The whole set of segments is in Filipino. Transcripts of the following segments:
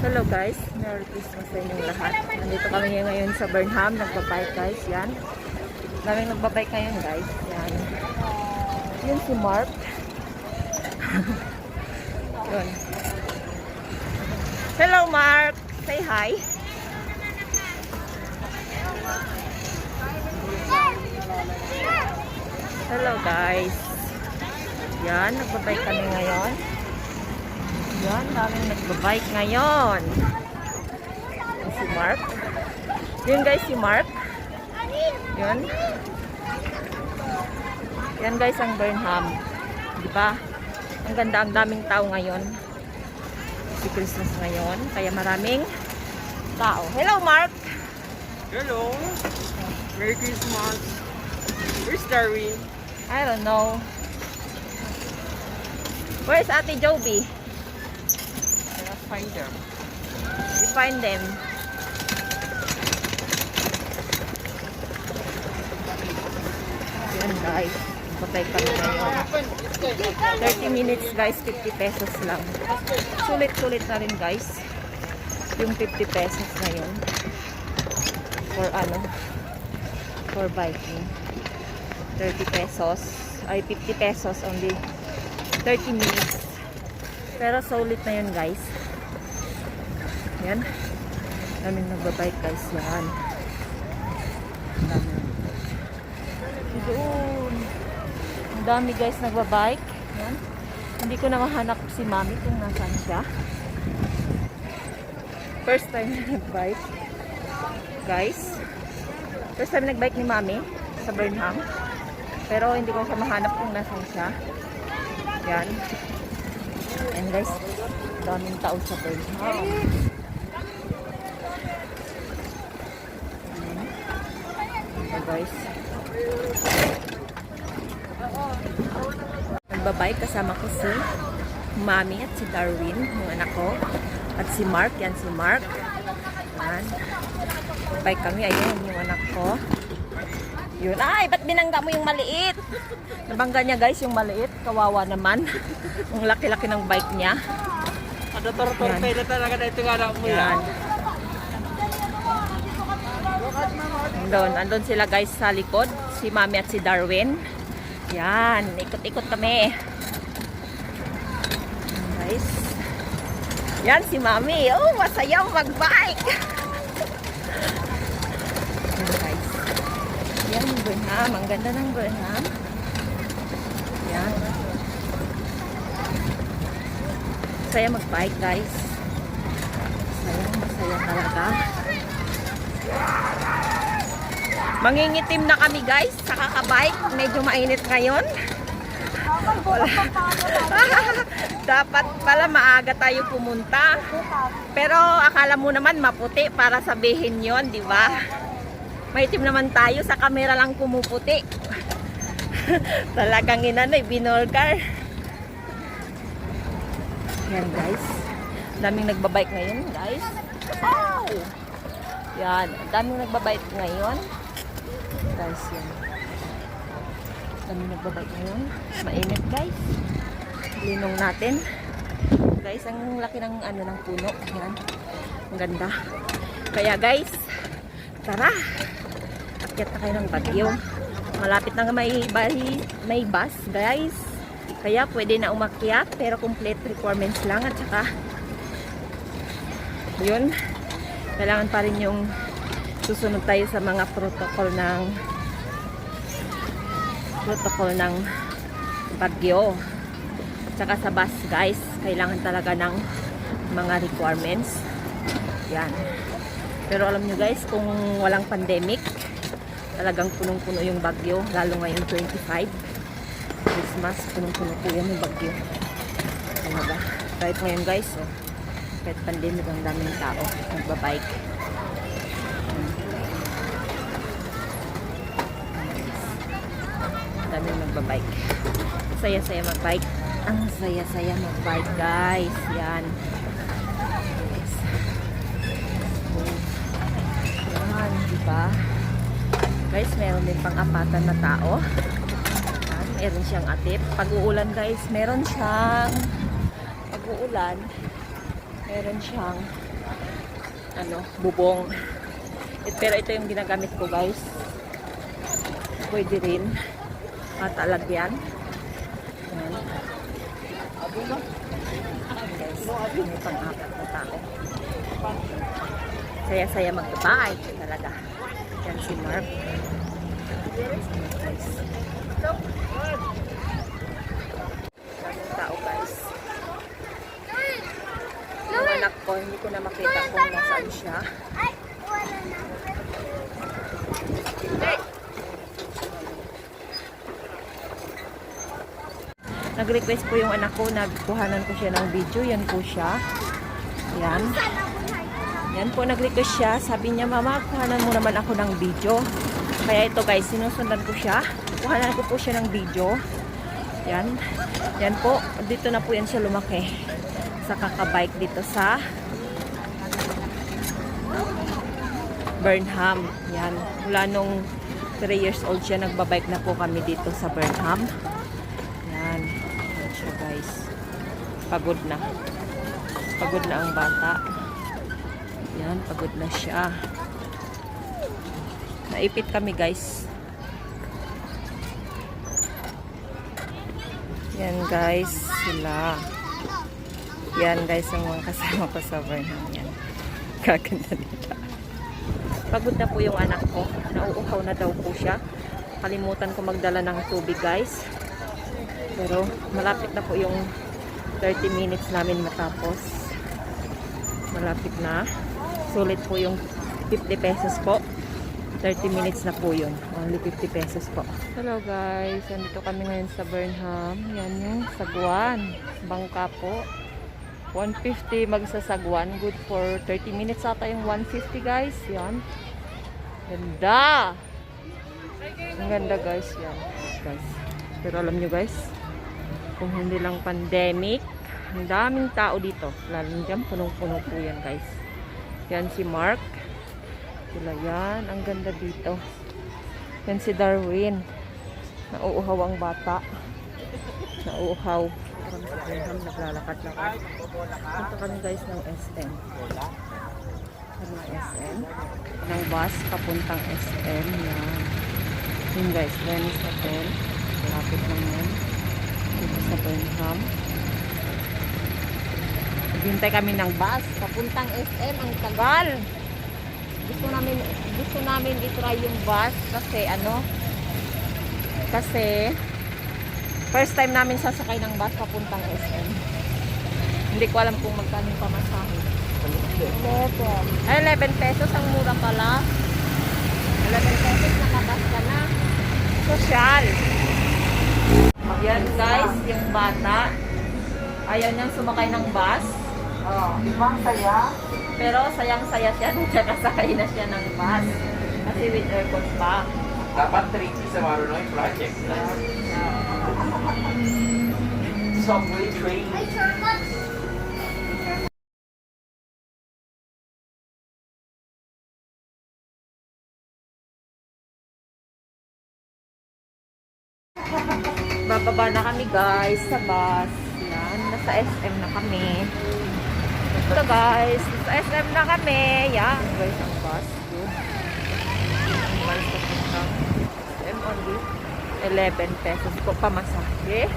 Hello guys, Merry Christmas sa inyong lahat. Nandito kami ngayon sa Burnham, nagbabike guys, yan. Daming nagbabike ngayon guys, yan. Yun si Mark. Yun. Hello Mark, say hi. Hello guys. Yan, nagbabike kami ngayon. Yan, daming nagbabike ngayon. Si Mark. Yun guys, si Mark. Yun. Yan guys, ang Burnham. Diba? Ang ganda, ang daming tao ngayon. Si Christmas ngayon. Kaya maraming tao. Hello, Mark! Hello! Merry Christmas! Where's Darwin? I don't know. Where's Ate Joby? Find them. You find them. Yan guys. Patay kami ngayon. 30 minutes guys, 50 pesos lang. Sulit-sulit na rin guys. Yung 50 pesos na yun. For ano? For biking. 30 pesos. Ay, 50 pesos only. 30 minutes. Pero sulit na yun guys. Yan. Daming nagbabike guys. Yan. Doon. Ang dami guys nagbabike. Yan. Hindi ko na mahanap si Mami kung nasaan siya. First time na nagbike. Guys. First time nagbike ni Mami sa Burnham. Pero hindi ko siya mahanap kung nasaan siya. Yan. And guys, daming tao sa Burnham. Guys, nagbabike kasama ko si Mami at si Darwin, yung anak ko, at si Mark. Yan si Mark. Yan. Bike kami. Ayun yung anak ko. Yun. Ay, ba't binangga mo yung maliit? Nabangga niya guys yung maliit. Kawawa naman. Ang laki-laki ng bike niya. Ano torpedo talaga na ito nga na mo yan. Andun sila guys sa likod. Si Mami at si Darwin. Yan. Ikot-ikot kami. Guys. Yan si Mami. Oh, masaya mag-bike. Yan guys. Yan yung Burnham. Ang ganda ng Burnham. Yan. Masaya mag-bike guys. Masaya talaga. Mangingitim na kami guys sa kakabike. Medyo mainit ngayon. Dapat pala maaga tayo pumunta. Pero akala mo naman maputi para sabihin yon, di ba? Maitim naman tayo, sa camera lang pumuputi. Talagang inanoy, binolgar. Yan guys. Daming nagbabike ngayon guys. Oh! Yan, daming nagbabike ngayon. Guys, yan. Daming nagbabike ngayon. Mainit guys. Linong natin. Guys, ang laki ng ano ng puno. Yan. Ang ganda. Kaya guys, tara. Akyat na kayo ng Bagyo. Malapit na may bus guys. Kaya pwede na umakyat pero complete requirements lang at saka yun. Kailangan pa rin yung susunod tayo sa mga protocol ng Bagyo. Tsaka sa bus guys, kailangan talaga ng mga requirements. Yan. Pero alam nyo guys, kung walang pandemic, talagang punong-puno yung Bagyo. Lalo ngayon 25 Christmas, punong-puno po yan yung Bagyo. Ano ba? Kahit ngayon guys, oh, kahit pandemic, ang daming tao nagbabike. Daming nagbabike. Saya-saya magbike. Ang saya-saya magbike guys. Yan. Yes. Yan, diba? Guys, meron din pang-apatan na tao. Yan, meron siyang atip. Pag-uulan guys, meron siyang pag-uulan, Meron siyang bubong. Pero ito yung ginagamit ko, guys. Pwede rin matalagyan. Ayan. Guys, may pang-apat na tao. Saya-saya mag-bike talaga. Yan si Mark. Guys. Tao, guys. Yung anak ko, hindi ko na makita kung nasaan siya. Nag-request po yung anak ko, nagkuhanan ko siya ng video. Yan po siya. Yan. Yan po, nag-request siya. Sabi niya, mama, kuhanan mo naman ako ng video. Kaya ito, guys, sinusundan ko siya. Kuhanan ko po siya ng video. Yan. Yan po. Dito na po yan siya lumaki. Sa kakabike dito sa Burnham. Yan. Mula nung 3 years old siya, nagbabike na po kami dito sa Burnham. Yan. Yan siya, guys. Pagod na. Pagod na ang bata. Yan. Pagod na siya. Naipit kami, guys. Yan, guys. Sila. Yan, guys, ang mga kasama ko sa Burnham. Yan. Kaganda nila. Pagod na po yung anak ko. Nauuhaw na daw po siya. Kalimutan ko magdala ng tubig, guys. Pero malapit na po yung 30 minutes namin matapos. Malapit na. Sulit po yung 50 pesos po. 30 minutes na po yun. Only 50 pesos po. Hello, guys. Nandito kami ngayon sa Burnham. Yan yung sagwan. Bangka po. 150 magsasagwan. Good for 30 minutes ata yung 150, guys. Yan. Ganda! Ang ganda, guys. Yan. Guys. Pero alam nyo, guys, kung hindi lang pandemic, ang daming tao dito. Lalo dyan, punong-puno po yan, guys. Yan si Mark. Sila yan. Ang ganda dito. Yan si Darwin. Nauuhaw ang bata. Nauuhaw. Kami sa Burnham, naglalakad-lakad. Punta kami, guys, ng SM. Ano SM? Ng bus, papuntang SM. Yan. Yun, guys, Venice Hotel. Malapit lang yan. Dito sa Burnham. Naghintay kami ng bus, papuntang SM. Ang tagal. Gusto namin i-try yung bus kasi first time namin sasakay ng bus papuntang SM. Hindi ko alam kung magkano yung pamasahe. 11 pesos ang mura pala. 11 pesos nakabas ka na. Social. Yan, guys, yung bata. Ayaw niyang sumakay ng bus. Ibang saya. Pero sayang-saya siya nung nakasakay na siya ng bus. Kasi with aircon pa. Dapat 3G sa Marunoy project. Subway train. Bababa na kami, guys, sa bus. Yan, nasa SM na kami. Ito, guys, nasa SM na kami. Yan, guys, ang bus. Good. Guys, papuntang SM only 11 pesos po pamasahe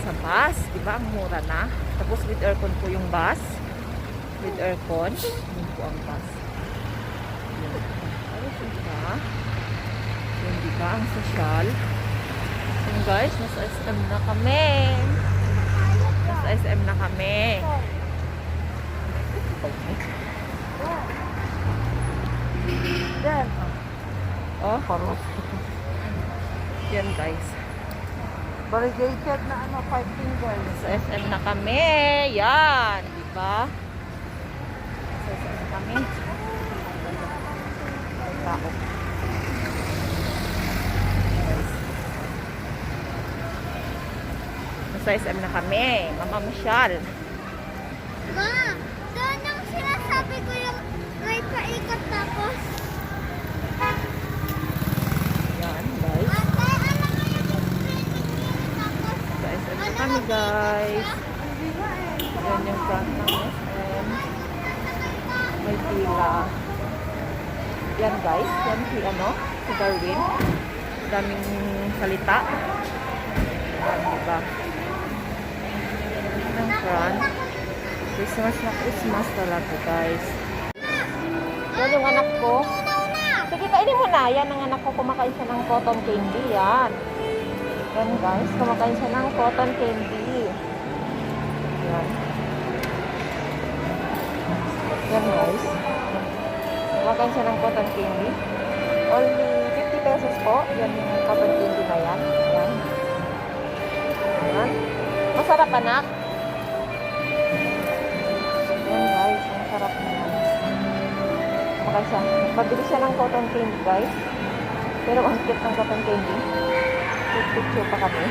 sa bus. Diba, ang mura na. Tapos with aircon po yung bus. With aircon. Yun po ang bus. Yun. Ano siya? Yun, diba, ang social. Yun, guys, nasa SM na kami. Nasa SM na kami. Oh, parang yan, guys. Variegated na 5 fingers. Sa SM na kami. Yan, di ba? Sa SM na kami. Ay, tao. Guys. Sa SM na kami. Mama Michelle. Ma, doon yung sinasabi ko yung may paikot tapos. Yan, guys. Ate, alam mo yung tapos. Sa SM na kami, guys. Yan yung front ng SM. sila. Yan guys, yan si si Darwin. Daming salita. Yan, diba? Ng front. Christmas na Christmas talaga guys. Yan yung anak ko. Sige, kainin mo na. Yan ang anak ko. Kumakain siya ng cotton candy. Yan. Yan guys. Kumakain siya ng cotton candy. Yan. Yan guys. Kumakain siya ng cotton candy. Only 50 pesos po. Yan yung cotton candy na yan. Yan. Yan. Masarap anak. Yan guys. Masarap na yan. Kumakain siya. Pabili siya ng cotton candy guys. Pero ang cute ng cotton candy. Picture pa kami.